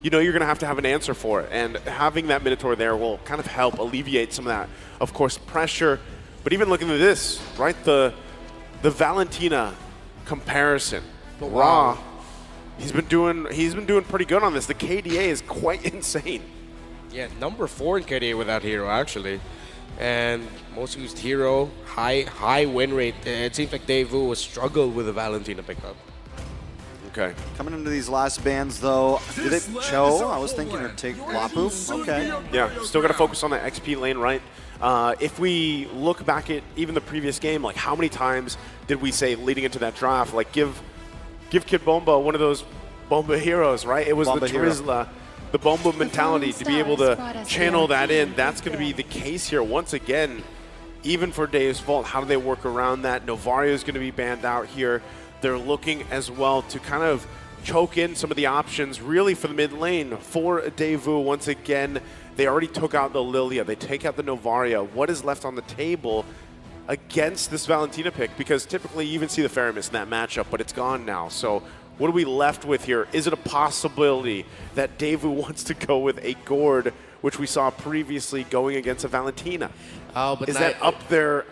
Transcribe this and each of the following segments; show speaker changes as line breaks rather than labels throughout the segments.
you know you're going to have an answer for it. And having that Minotaur there will kind of help alleviate some of that, of course, pressure. But even looking at this, right, the Valentina comparison, Raw, he's been doing pretty good on this. The KDA is quite insane.
Yeah, number 4 in KDA without hero, actually. And most used hero, high win rate. It seems like Deusvult will struggle with the Valentina pickup.
Okay.
Coming into these last bands, though, did it Cho? I was thinking or take Lapu. Okay.
Yeah, still got to focus on that XP lane, right? If we look back at even the previous game, like how many times did we say leading into that draft, like give Kid Bomba one of those Bomba heroes, right? It was
Bomba
the Terizla, the Bomba mentality to be able to channel that in. That's going to be the case here once again. Even for Deusvult, how do they work around that? Novario is going to be banned out here. They're looking as well to kind of choke in some of the options really for the mid lane. For Deusvult, once again, they already took out the Lilia. They take out the Novaria. What is left on the table against this Valentina pick? Because typically you even see the Faramis in that matchup, but it's gone now. So what are we left with here? Is it a possibility that Deusvult wants to go with a Gord, which we saw previously going against a Valentina?
Oh, but
is that up their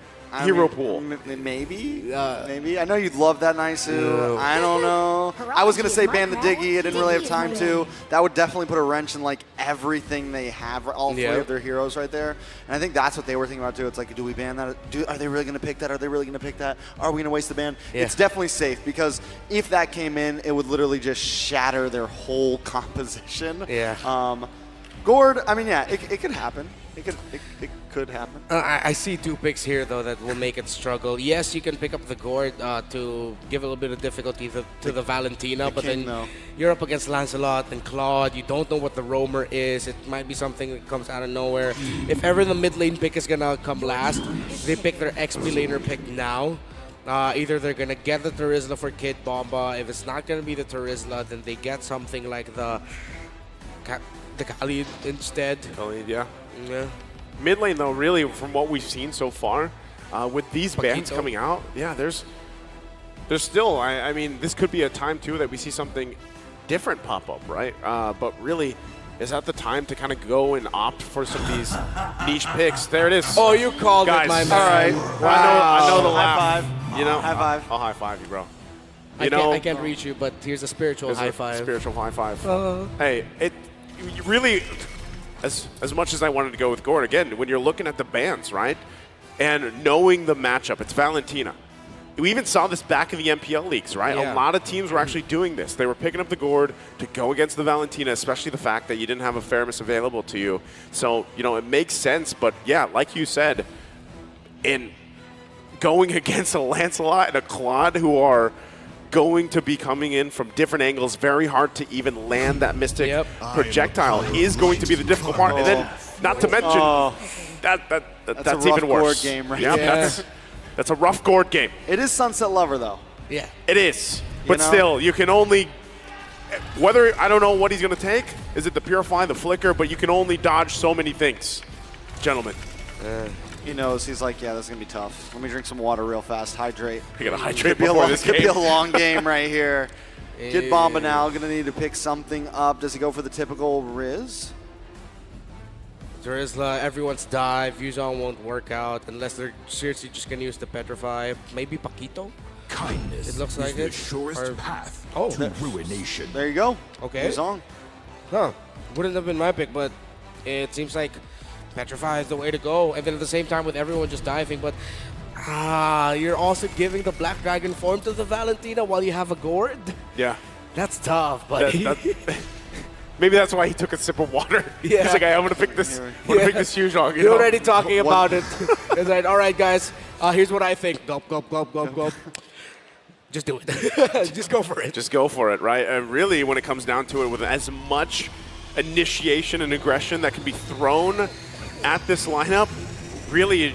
hero pool?
Maybe. Maybe. I know you'd love that, Naisu. I don't know. I was going to say ban the Diggy. I didn't really have time to. That would definitely put a wrench in like everything they have, all 3 of their heroes right there. And I think that's what they were thinking about too. It's like, do we ban that? Are they really going to pick that? Are they really going to pick that? Are we going to waste the ban? Yeah. It's definitely safe because if that came in, it would literally just shatter their whole composition.
Yeah.
Gord, I mean, yeah, it could happen. It could happen.
I see 2 picks here, though, that will make it struggle. Yes, you can pick up the Gord to give a little bit of difficulty to the Valentina, but then you're up against Lancelot and Claude. You don't know what the roamer is. It might be something that comes out of nowhere. If ever the mid lane pick is going to come last, they pick their XP laner pick now. Either they're going to get the Terizla for Kid Bomba. If it's not going to be the Terizla, then they get something like the Khalid instead.
Khalid, yeah.
Yeah.
Mid lane, though, really, from what we've seen so far, with these bans coming out, yeah, there's still, I mean, this could be a time, too, that we see something different pop up, right? But really, is that the time to kind of go and opt for some of these niche picks? There it is.
Oh, you called
Guys,
it, my man.
All right.
Wow. I know the laugh.
High five.
You know?
High five.
I'll high five you, bro.
I can't reach you, but here's a spiritual high five.
Spiritual high five. Hey, you really... As much as I wanted to go with Gord, again, when you're looking at the bans, right, and knowing the matchup, it's Valentina. We even saw this back in the MPL leagues, right?
Yeah.
A lot of teams were actually doing this. They were picking up the Gord to go against the Valentina, especially the fact that you didn't have a Faramis available to you. So, you know, it makes sense. But, yeah, like you said, in going against a Lancelot and a Claude who are going to be coming in from different angles, very hard to even land that Mystic projectile is going to be the difficult part. And then, not to mention, that's even worse.
Gord game, right?
Yeah. That's a rough Gord game.
It is Sunset Lover, though.
Yeah.
It is. But still, you can only, whether, I don't know what he's going to take. Is it the Purify, the Flicker? But you can only dodge so many things, gentlemen.
He knows. He's like, yeah, this is going to be tough. Let me drink some water real fast. Hydrate.
You got to hydrate before this game.
Could be a long game right here. Kid Bomba now going to need to pick something up. Does he go for the typical Riz?
Terizla, everyone's dive. Yuzon won't work out unless they're seriously just going to use the Petrify. Maybe Paquito?
Kindness
it looks like
is the surest path to ruination.
There you go.
Okay.
Yuzon.
Huh. Wouldn't have been my pick, but it seems like Petrify is the way to go. And then at the same time with everyone just diving, but you're also giving the Black Dragon form to the Valentina while you have a Gord?
Yeah.
That's tough, buddy.
Maybe that's why he took a sip of water.
Yeah.
He's like, hey, I'm going to pick this Yuzhong.
You're already talking about it. It's like, all right, guys, here's what I think. Gulp, gulp, gulp, gulp, gulp. Just do it. Just go for it.
Just go for it, right? And really, when it comes down to it, with as much initiation and aggression that can be thrown at this lineup, really,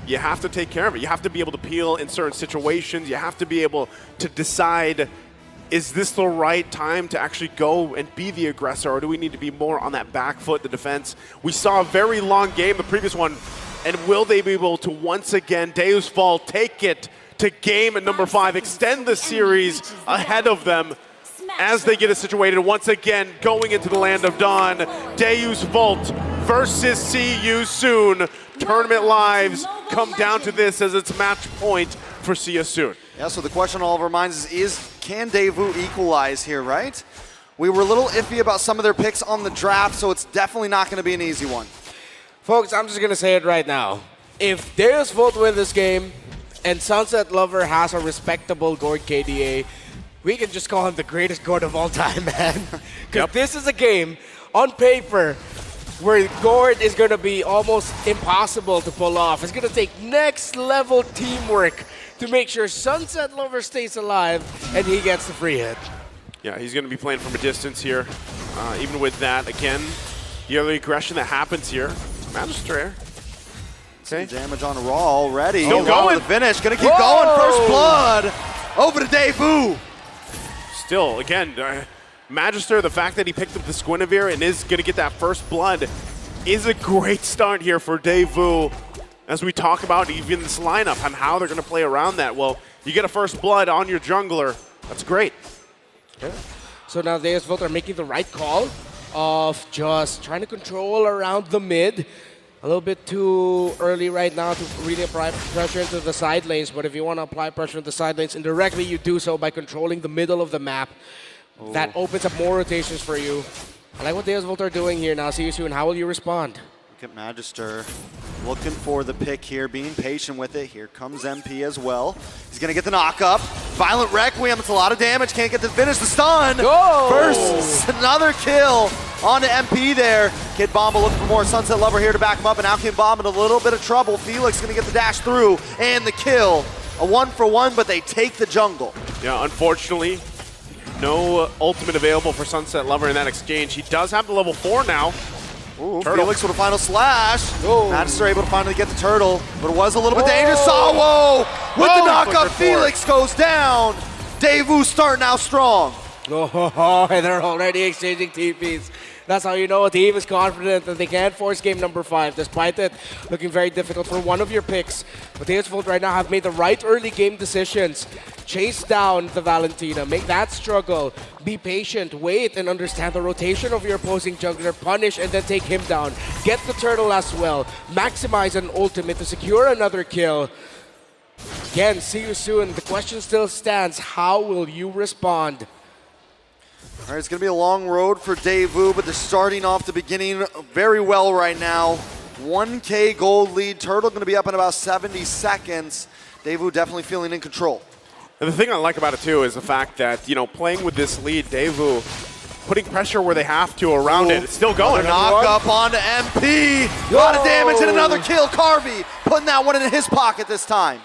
you have to take care of it. You have to be able to peel in certain situations. You have to be able to decide, is this the right time to actually go and be the aggressor, or do we need to be more on that back foot, the defense? We saw a very long game, the previous one, and will they be able to once again, Deusvult, take it to game at number 5, extend the series ahead of them? as they get it situated once again, going into the land of Dawn. Deusvult versus See You Soon. Tournament lives come down to this as it's match point for See You Soon.
Yeah, so the question on all of our minds is can Deusvult equalize here, right? We were a little iffy about some of their picks on the draft, so it's definitely not going to be an easy one.
Folks, I'm just going to say it right now. If Deusvult win this game and Sunset Lover has a respectable Gord KDA, we can just call him the greatest Gord of all time, man. Because this is a game, on paper, where Gord is going to be almost impossible to pull off. It's going to take next level teamwork to make sure Sunset Lover stays alive and he gets the free hit.
Yeah, he's going to be playing from a distance here. Even with that, again, the early aggression that happens here. Magister. Okay.
Damage on Raw already.
Still going.
The finish. Going to keep going. First blood. Over to Deusvult.
Still, again, Magister, the fact that he picked up the Squinavir and is going to get that first blood is a great start here for Deusvult. As we talk about even this lineup and how they're going to play around that. Well, you get a first blood on your jungler. That's great.
Yeah. So now Deusvult are making the right call of just trying to control around the mid. A little bit too early right now to really apply pressure into the side lanes, but if you want to apply pressure into the side lanes indirectly, you do so by controlling the middle of the map. Ooh. That opens up more rotations for you. I like what Deusvult are doing here now. See you soon. How will you respond?
Look at Magister looking for the pick here, being patient with it. Here comes MP as well. He's going to get the knock up. Violent Requiem, it's a lot of damage. Can't get the finish, the stun.
Oh!
First, another kill onto MP there. Kid Bomba looking for more. Sunset Lover here to back him up, and now Kid Bomba in a little bit of trouble. Felix going to get the dash through and the kill. A 1-for-1, but they take the jungle.
Yeah, unfortunately, no ultimate available for Sunset Lover in that exchange. He does have the level 4 now.
Ooh, Felix with a final slash. Magister able to finally get the turtle, but it was a little bit dangerous. Oh, whoa! With the knockup, Felix goes down. Deusvult starting out strong.
Oh, they're already exchanging TPs. That's how you know a team is confident that they can force game number 5, despite it looking very difficult for one of your picks. But Deusvult right now have made the right early game decisions. Chase down the Valentina, make that struggle. Be patient, wait, and understand the rotation of your opposing jungler. Punish and then take him down. Get the turtle as well. Maximize an ultimate to secure another kill. Again, see you soon. The question still stands. How will you respond?
All right, it's going to be a long road for Deusvult, but they're starting off the beginning very well right now. 1K gold lead. Turtle going to be up in about 70 seconds. Deusvult definitely feeling in control.
And the thing I like about it, too, is the fact that, you know, playing with this lead, Deusvult putting pressure where they have to around it. It's still going.
Knock up onto MP. A lot of damage and another kill. Carvey putting that one in his pocket this time.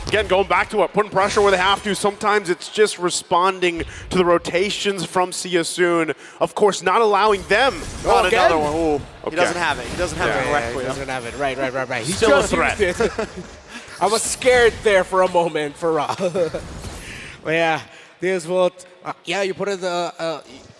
Again, going back to it, putting pressure where they have to. Sometimes it's just responding to the rotations from See You Soon. Of course, not allowing them.
Not another one. Ooh.
Okay.
He doesn't have it. He doesn't have it correctly.
He doesn't have it. Right. He's
still a
just
threat.
used it. I was scared there for a moment for Ra. But yeah, Deusvult. Yeah, you put it.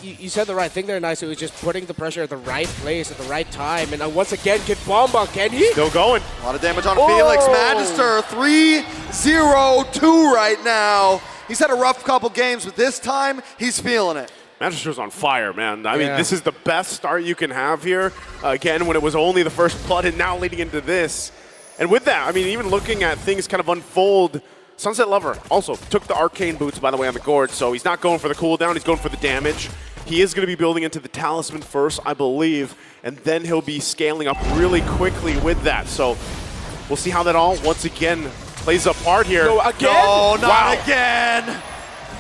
You said the right thing there, nice. It was just putting the pressure at the right place at the right time. And once again, Kid Bomba, can he?
Still going.
A lot of damage on Felix. Magister 3-0-2 right now. He's had a rough couple games, but this time he's feeling it.
Magister's on fire, man. I mean, this is the best start you can have here. Again, when it was only the first blood and now leading into this. And with that, I mean, even looking at things kind of unfold, Sunset Lover also took the arcane boots, by the way, on the Gord, so he's not going for the cooldown, he's going for the damage. He is going to be building into the talisman first, I believe, and then he'll be scaling up really quickly with that. So we'll see how that all, once again, plays a part here.
No, again?
No, not again.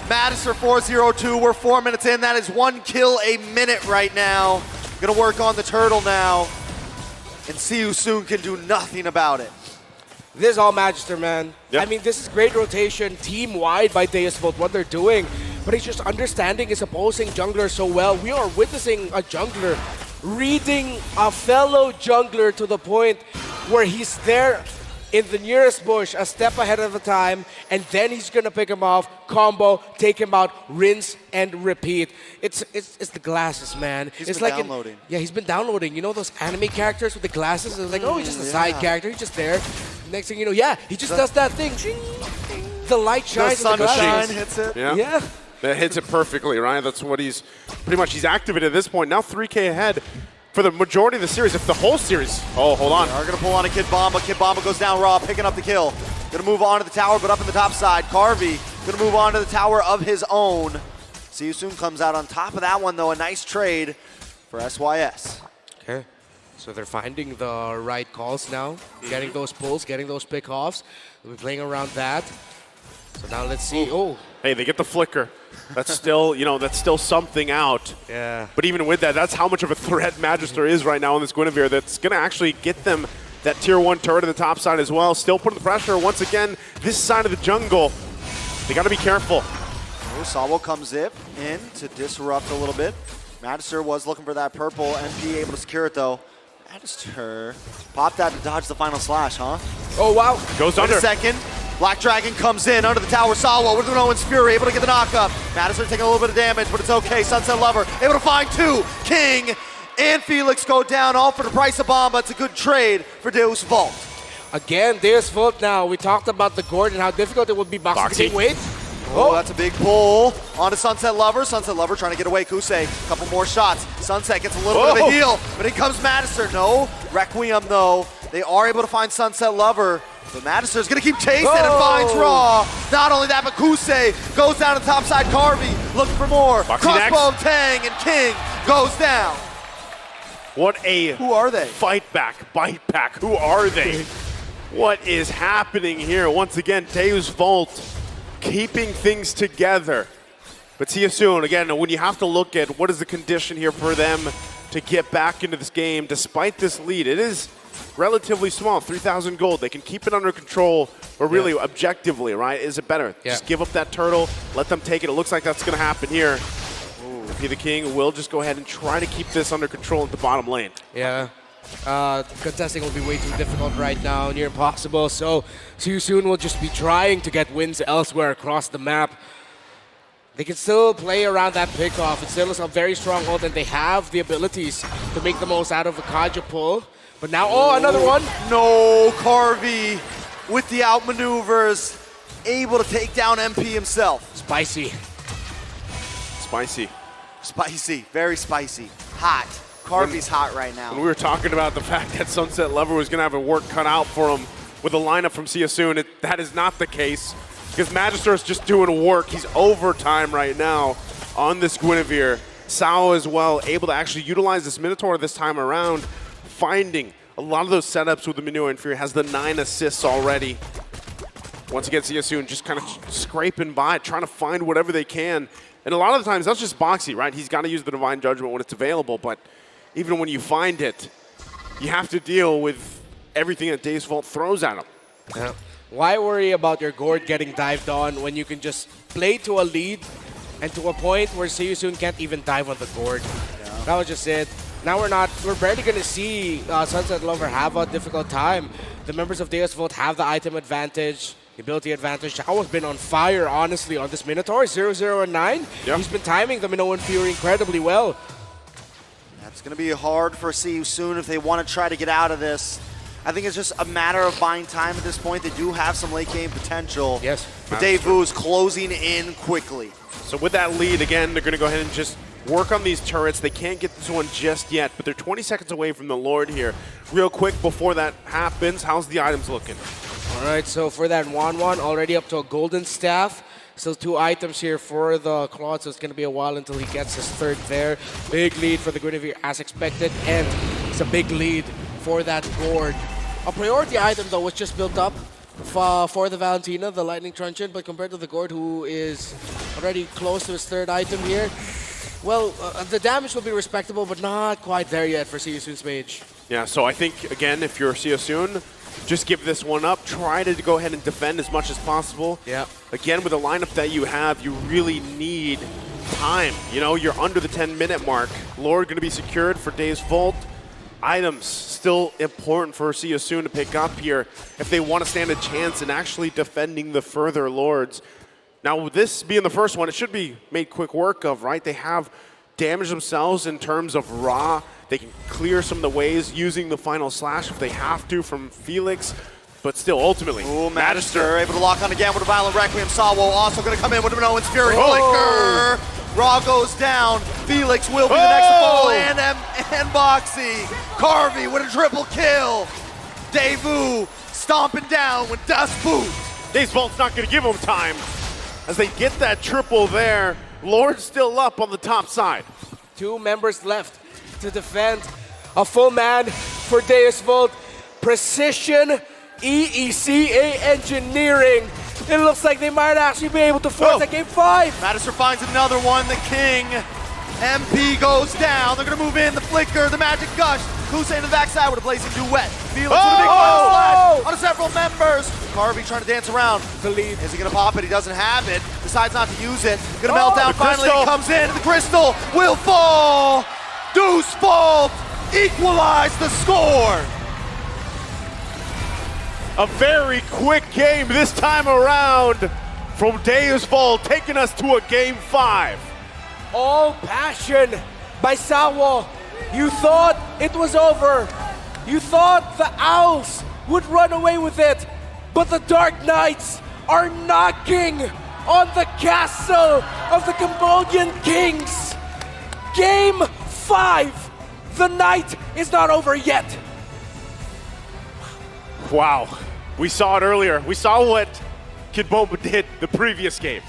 Magister 4-0-2, we're 4 minutes in. That is 1 kill a minute right now. Gonna work on the turtle now. And See You Soon can do nothing about it.
This is all Magister, man.
Yep.
I mean, this is great rotation, team-wide by Deusvult, what they're doing. But he's just understanding his opposing jungler so well. We are witnessing a jungler reading a fellow jungler to the point where he's there in the nearest bush, a step ahead of the time, and then he's gonna pick him off, combo, take him out, rinse and repeat. It's the glasses, man.
He's
it's
been
like
downloading.
he's been downloading. You know those anime characters with the glasses? It's like, oh, he's just a side character. He's just there. Next thing you know, he just does that thing. The light shines
The
on the
sunshine
glasses.
hits it.
Yeah.
Yeah.
That hits it perfectly, right? That's what he's pretty much he's activated at this point. Now 3K ahead for the majority of the series, if the whole series. Oh, hold on.
They are going to pull on a Kid Bomba. Kid Bomba goes down raw, picking up the kill. Going to move on to the tower, but up in the top side. Carvey going to move on to the tower of his own. See You Soon comes out on top of that one, though. A nice trade for SYS.
Okay. So they're finding the right calls now, getting those pulls, getting those pickoffs. They'll be playing around that. So now let's see. Oh.
Hey, they get the flicker. That's still, that's still something out.
Yeah.
But even with that, that's how much of a threat Magister is right now on this Guinevere. That's going to actually get them that tier 1 turret at the top side as well. Still putting the pressure once again. This side of the jungle, they got to be careful.
Oh, Salvo comes in to disrupt a little bit. Magister was looking for that purple. MP able to secure it though. Magister popped that to dodge the final slash, huh?
Oh, wow.
Goes
Wait
under.
a second. Black Dragon comes in under the tower. Salvo with Owen's Fury, able to get the knockup. Magister taking a little bit of damage, but it's okay. Sunset Lover able to find 2. King and Felix go down, all for the price of Bomba. It's a good trade for Deusvult.
Again, Deusvult now. We talked about the Gord and how difficult it would be boxing. Wait.
Oh, that's a big pull onto Sunset Lover. Sunset Lover trying to get away. Kusei, a couple more shots. Sunset gets a little bit of a heal, but in comes Magister. No, Requiem though. They are able to find Sunset Lover. But Magister's gonna keep chasing and finds Raw. Not only that, but Kusei goes down to top side. Carvey looking for more. Crossbow of Tang and King goes down.
What a
Who are they?
Fight back, bite back. Who are they? What is happening here? Once again, Deusvult keeping things together. But see you soon. Again, when you have to look at what is the condition here for them to get back into this game, despite this lead, it is relatively small, 3,000 gold. They can keep it under control, or really objectively, right? Is it better?
Yeah.
Just give up that turtle, let them take it. It looks like that's going to happen here. Be the King will just go ahead and try to keep this under control at the bottom lane.
Yeah. Contesting will be way too difficult right now, near impossible. So See You Soon will just be trying to get wins elsewhere across the map. They can still play around that pickoff. It still is a very strong hold, and they have the abilities to make the most out of a Kaja pull. But now, oh, another one.
No, Carvey with the outmaneuvers, able to take down MP himself.
Spicy.
Spicy.
Spicy, very spicy. Hot. Carvey's hot right now.
When we were talking about the fact that Sunset Lover was going to have a work cut out for him with a lineup from See You Soon, that is not the case. Because Magister is just doing work. He's overtime right now on this Guinevere. Sao as well, able to actually utilize this Minotaur this time around, finding a lot of those setups with the Minotaur and Fury. Has the 9 assists already. Once again, See You Soon just kind of scraping by, trying to find whatever they can. And a lot of the times, that's just Boxy, right? He's got to use the Divine Judgment when it's available, but even when you find it, you have to deal with everything that Deusvult throws at him.
Yeah. Why worry about your Gord getting dived on when you can just play to a lead and to a point where See You Soon can't even dive on the Gord? Yeah. That was just it. Now we're barely going to see Sunset Lover have a difficult time. The members of Deusvult have the item advantage, the ability advantage. Zhao has been on fire, honestly, on this Minotaur, 0-0 and 9. Yep. He's been timing the Minoan Fury incredibly well.
That's going to be hard for See You Soon if they want to try to get out of this. I think it's just a matter of buying time at this point. They do have some late game potential.
Yes.
But Deusvult's closing in quickly.
So with that lead, again, they're going to go ahead and just work on these turrets. They can't get this one just yet, but they're 20 seconds away from the Lord here. Real quick before that happens, how's the items looking?
All right, so for that Wanwan, already up to a golden staff. Still 2 items here for the Claude, so it's going to be a while until he gets his 3rd there. Big lead for the Guinevere as expected, and it's a big lead for that Gord. A priority item, though, was just built up for the Valentina, the Lightning Truncheon, but compared to the Gord, who is already close to his 3rd item here, well, the damage will be respectable, but not quite there yet for See You Soon's Mage.
Yeah, so I think, again, if you're See You Soon, just give this one up. Try to go ahead and defend as much as possible.
Yeah.
Again, with the lineup that you have, you really need time. You know, you're under the 10-minute mark. Lord going to be secured for Deusvult. Items still important for See You Soon to pick up here if they want to stand a chance in actually defending the further Lords. Now, with this being the first one, it should be made quick work of, right? They have damaged themselves in terms of Ra. They can clear some of the ways using the final slash if they have to from Felix. but still, ultimately,
Ooh, Magister able to lock on again with a Violent Requiem. Sawo also going to come in with an Owen's Fury Flicker. Raw goes down. Felix will be the next to fall, and Boxy. Carvey with a triple kill. Deusvult stomping down with Deusvult.
Deusvult's not going to give him time as they get that triple there. Lord's still up on the top side.
2 members left to defend. A full man for Deusvult. Precision EECA Engineering. It looks like they might actually be able to force that game 5.
Magister finds another one. The King. MP goes down. They're going to move in. The Flicker, the Magic Gush. Hussein to the backside with a blazing duet. Felix with a big final slash on several members. Carvey trying to dance around.
The lead.
Is he going to pop it? He doesn't have it. Decides not to use it. Going to melt down finally. He comes in. The crystal will fall. Deusvult equalize the score.
A very quick game this time around from Deusvult, taking us to a game 5.
All passion by Sawo. You thought it was over. You thought the Owls would run away with it. But the Dark Knights are knocking on the castle of the Cambodian Kings. Game 5. The night is not over yet.
Wow. We saw it earlier. We saw what Kid Bomba did the previous game.